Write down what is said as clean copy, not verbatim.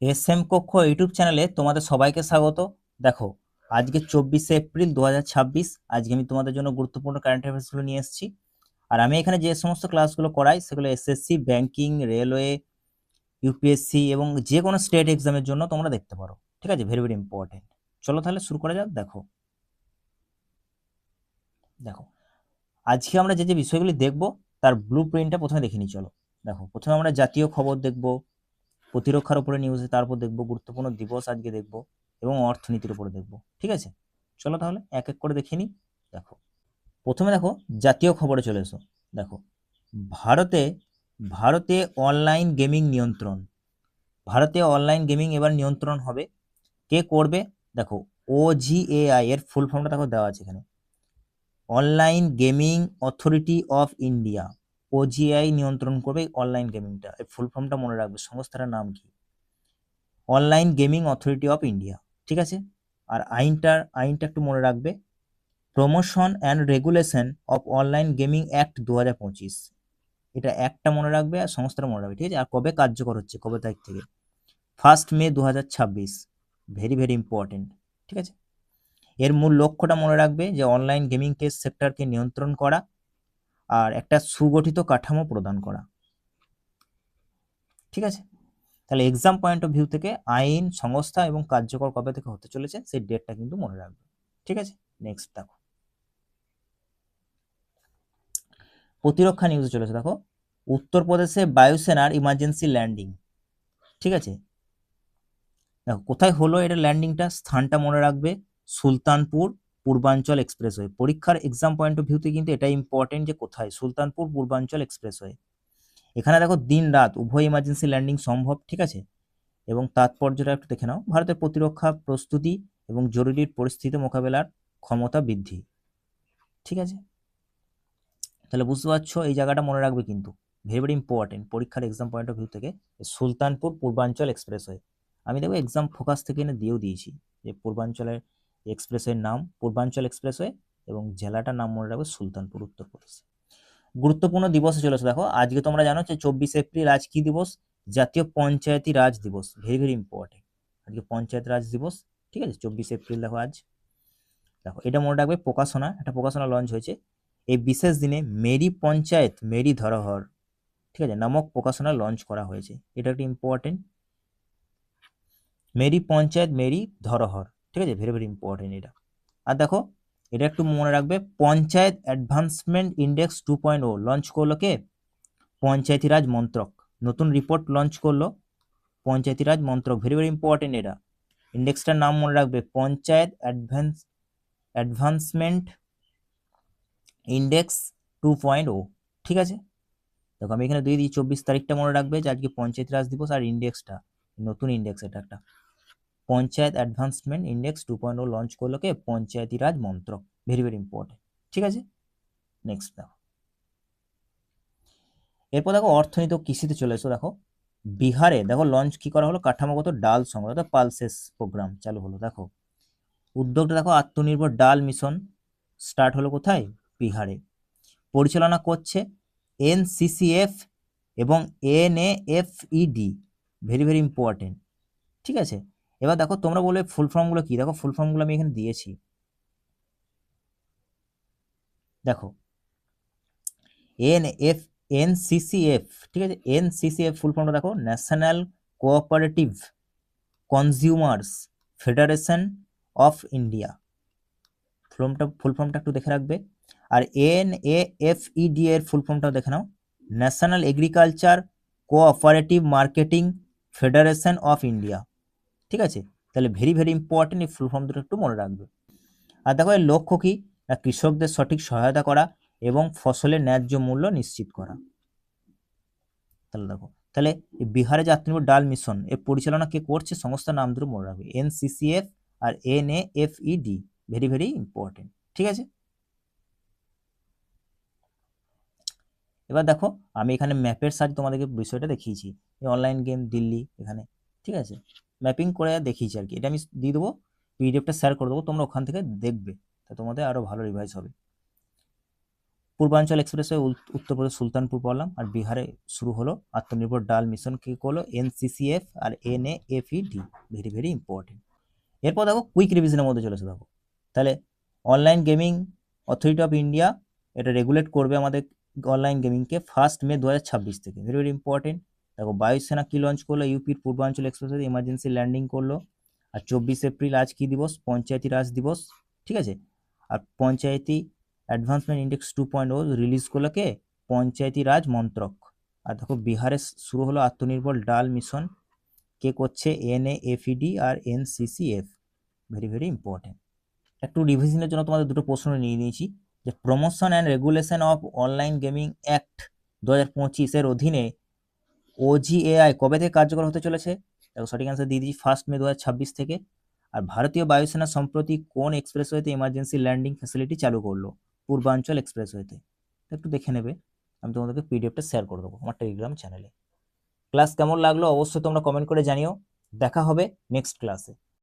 SM কক্ষ YouTube চ্যানেলে তোমাদের সবাইকে স্বাগত। দেখো, আজকে 24শে এপ্রিল 2026। আজকে আমি তোমাদের জন্য গুরুত্বপূর্ণ কারেন্ট অ্যাফেয়ার্সগুলো নিয়ে এসেছি। আর আমি এখানে যে সমস্ত ক্লাসগুলো করাই সেগুলো এসএসসি, ব্যাংকিং, রেলওয়ে, ইউপিএসসি এবং যে কোনো স্টেট এক্সামের জন্য তোমরা দেখতে পারো। ঠিক আছে, ভেরি ভেরি ইম্পর্টেন্ট। চলো তাহলে শুরু করা যাক। দেখো দেখো আজকে আমরা যে যে বিষয়গুলি দেখব তার ব্লু প্রিন্টটা প্রথমে দেখে নিই। চলো দেখো, প্রথমে আমরা জাতীয় খবর দেখব, প্রতিরক্ষার উপরে নিউজ, তারপর দেখব গুরুত্বপূর্ণ দিবস আজকে দেখব, এবং অর্থনীতির উপরে দেখব। ঠিক আছে, চলো তাহলে এক এক করে দেখে নিই। দেখো, প্রথমে দেখো জাতীয় খবরে চলে এসো। দেখো, ভারতে ভারতে অনলাইন গেমিং নিয়ন্ত্রণ। ভারতে অনলাইন গেমিং এবার নিয়ন্ত্রণ হবে। কে করবে? দেখো, ওজিএআই এর ফুল ফর্মটা দেখো দেওয়া আছে এখানে, online gaming authority of India. OGI নিয়ন্ত্রণ করবে অনলাইন গেমিংটা। এর ফুল ফর্মটা মনে রাখবে, সংস্থাটার নাম কি? Online gaming authority of India. ঠিক আছে, আর আইনটা একটু মনে রাখবে, promotion and regulation of online gaming act 2025। এটা একটা মনে রাখবে আর সংস্থাটা মনে রাখবে। ঠিক আছে, আর কবে কার্যকর হচ্ছে, কবে তারিখ থেকে? 1 মে 2026। Very very important. ঠিক আছে, এর মূল লক্ষ্যটা মনে রাখবে যে অনলাইন গেমিং সেক্টরকে নিয়ন্ত্রণ করা আর একটা সুগঠিত কাঠামো প্রদান করা। ঠিক আছে, তাহলে এক্সাম পয়েন্ট অফ ভিউ থেকে আইন, সংস্থা এবং কার্যকর কবে থেকে হতে চলেছে সেই ডেটটা কিন্তু মনে রাখবে। ঠিক আছে, নেক্সট দেখো, প্রতিরক্ষা নিউজে চলেছে। দেখো, উত্তরপ্রদেশে বায়ুসেনার ইমার্জেন্সি ল্যান্ডিং। ঠিক আছে, দেখো কোথায় হলো এটা ল্যান্ডিংটা, স্থানটা মনে রাখবে, সুলতানপুর পূর্বাঞ্চল এক্সপ্রেসওয়ে। পরীক্ষার এক্সাম পয়েন্ট অফ ভিউতে কিন্তু এটা ইম্পর্টেন্ট যে কোথায়, সুলতানপুর পূর্বাঞ্চল এক্সপ্রেসওয়ে। এখানে দেখো দিন রাত উভয় ইমার্জেন্সি ল্যান্ডিং সম্ভব। ঠিক আছে, এবং তাৎপর্যটা একটু দেখে নাও, ভারতের প্রতিরক্ষা প্রস্তুতি এবং জরুরি পরিস্থিতি মোকাবেলার ক্ষমতা বৃদ্ধি। ঠিক আছে, তাহলে বুঝতে পারছো, এই জায়গাটা মনে রাখবে কিন্তু, ভেরি ভেরি ইম্পর্টেন্ট পরীক্ষার এক্সাম পয়েন্ট অফ ভিউ থেকে। সুলতানপুর পূর্বাঞ্চল এক্সপ্রেসওয়ে, আমি দেখো এক্সাম ফোকাস থেকে এনে দিয়েও দিয়েছি যে পূর্বাঞ্চলের এক্সপ্রেসওয়ের নাম পূর্বাঞ্চল এক্সপ্রেসওয়ে এবং জেলাটার নাম মনে রাখবে সুলতানপুর, উত্তরপ্রদেশ। গুরুত্বপূর্ণ দিবসে চলেছে। দেখো, আজকে তোমরা জানো যে 24 এপ্রিল আজ কি দিবস? জাতীয় পঞ্চায়েতি রাজ দিবস। ভেরি ভেরি ইম্পর্টেন্ট, আজকে পঞ্চায়েত রাজ দিবস। ঠিক আছে, 24 এপ্রিল দেখো আজ। দেখো, এটা মনে রাখবে, একটা প্রকাশনা লঞ্চ হয়েছে এই বিশেষ দিনে, মেরি পঞ্চায়েত মেরি ধরোহর, ঠিক আছে, নামক প্রকাশনা লঞ্চ করা হয়েছে। এটা একটি ইম্পর্টেন্ট, মেরি পঞ্চায়েত মেরি ধরোহর। ঠিক আছে, ভেরি ভেরি ইম্পর্টেন্ট এটা। আর দেখো, এটা একটু মনে রাখবে, পঞ্চায়েত অ্যাডভান্সমেন্ট ইন্ডেক্স 2.0 লঞ্চ করলো কে? পঞ্চায়েতি রাজ মন্ত্রক। নতুন রিপোর্ট লঞ্চ করলো পঞ্চায়েতি রাজ মন্ত্রক। ভেরি ভেরি ইম্পর্টেন্ট এটা। ইন্ডেক্সটার নাম মনে রাখবে, পঞ্চায়েত অ্যাডভান্সমেন্ট ইন্ডেক্স 2.0। ঠিক আছে, দেখো আমি এখানে দিয়ে দিই 24 তারিখটা মনে রাখবে যে আজকে পঞ্চায়েত রাজ দিবস, আর ইন্ডেক্সটা নতুন ইন্ডেক্স, এটা একটা পঞ্চায়েত অ্যাডভান্সমেন্ট ইন্ডেক্স 2.0 লঞ্চ করলো কে? পঞ্চায়েতি রাজ মন্ত্রক। Very very important. ঠিক আছে, নেক্সট দেখো, এরপর দেখো অর্থনীতি ও কৃষিতে চলে এসো। দেখো, বিহারে দেখো লঞ্চ কি করা হলো, কাঠামোগত ডাল সংগ্রহ, পালসেস প্রোগ্রাম চালু হলো। দেখো, উদ্যোগটা দেখো, আত্মনির্ভর ডাল মিশন স্টার্ট হলো কোথায়? বিহারে। পরিচালনা করছে এনসিসিএফ এবং এনএএফইডি। Very very important. ঠিক আছে, এবার দেখো তোমরা বলবে ফুল ফর্মগুলো কি, দেখো ফুল ফর্মগুলো আমি এখানে দিয়েছি। দেখো, এনএফ এনসিসিএফ, ঠিক আছে, এনসিসিএফ ফুল ফর্মটা দেখো, national cooperative consumers federation of India. Full ফর্মটা একটু দেখে রাখবে। আর এনএএফইডি এর ফুল ফর্মটাও দেখে নাও, national agriculture cooperative marketing federation of India. ঠিক আছে, তাহলে ভেরি ভেরি ইম্পর্টেন্ট, এই ফুল ফর্ম দুটো একটু মনে রাখবে। আর দেখো এর লক্ষ্য কি, না কৃষকদের সঠিক সহায়তা করা এবং ফসলের ন্যায্য মূল্য নিশ্চিত করা। তাহলে দেখো, তাহলে বিহারে যে আত্মনির্ভর ডাল মিশন এর পরিচালনা কে করছে, সংস্থার নাম দুটো মনে রাখবে, এনসিসিএফ আর এনএএফইডি। Very very important. ঠিক আছে, এবার দেখো আমি এখানে ম্যাপের সাহায্যে তোমাদেরকে বিষয়টা দেখিয়েছি, অনলাইন গেম দিল্লি এখানে। ঠিক আছে, ম্যাপিং করে দেখিয়েছি আর কি। এটা আমি দিয়ে দেবো, পিডিএফটা শেয়ার করে দেবো, তোমরা ওখান থেকে দেখবে, তা তোমাদের আরো ভালো রিভাইজ হবে। পূর্বাঞ্চল এক্সপ্রেসওয়ে উত্তরপ্রদেশ সুলতানপুর পড়লাম, আর বিহারে শুরু হলো আত্মনির্ভর ডাল মিশন, কি করলো NCCF আর NAFED, ভেরি ভেরি ইম্পর্টেন্ট। এরপর দেখো কুইক রিভিশনের মধ্যে চলেছে। দেখো তাহলে online gaming authority of India এটা রেগুলেট করবে আমাদের অনলাইন গেমিংকে 1 মে 2026 থেকে, ভেরি ভেরি ইম্পর্টেন্ট। দেখো বায়ুসেনা কি লঞ্চ করলো, ইউপির পূর্বাঞ্চল এক্সপ্রেসওয়ে ইমার্জেন্সি ল্যান্ডিং করলো। আর 24 এপ্রিল আজ কি দিবস, পঞ্চায়েতি রাজ দিবস, ঠিক আছে। আর পঞ্চায়েতি অ্যাডভান্সমেন্ট ইন্ডেক্স 2.0 রিলিজ করলো কে, পঞ্চায়েতি রাজ মন্ত্রক। আর দেখো বিহারে শুরু হলো আত্মনির্ভর ডাল মিশন, কে করছে NAFED আর NCCF, ভেরি ভেরি ইম্পর্টেন্ট। একটু রিভিশনের জন্য তোমাদের দুটো প্রশ্ন নিয়ে নিয়েছি, যে promotion and regulation of online gaming act 2025 এর অধীনে OGAI কবে থেকে কার্যকর হতে চলেছে? দেখো সঠিক অ্যান্সার দিয়ে দিচ্ছি 1 মে 2026 থেকে। আর ভারতীয় বায়ুসেনা সম্প্রতি কোন এক্সপ্রেসওয়েতে ইমার্জেন্সি ল্যান্ডিং ফ্যাসিলিটি চালু করলো? পূর্বাঞ্চল এক্সপ্রেসওয়েতে। একটু দেখে নেবে, আমি তোমাদেরকে পিডিএফটা শেয়ার করে দেবো আমার টেলিগ্রাম চ্যানেলে। ক্লাস কেমন লাগলো অবশ্যই তোমরা কমেন্ট করে জানিও। দেখা হবে নেক্সট ক্লাসে।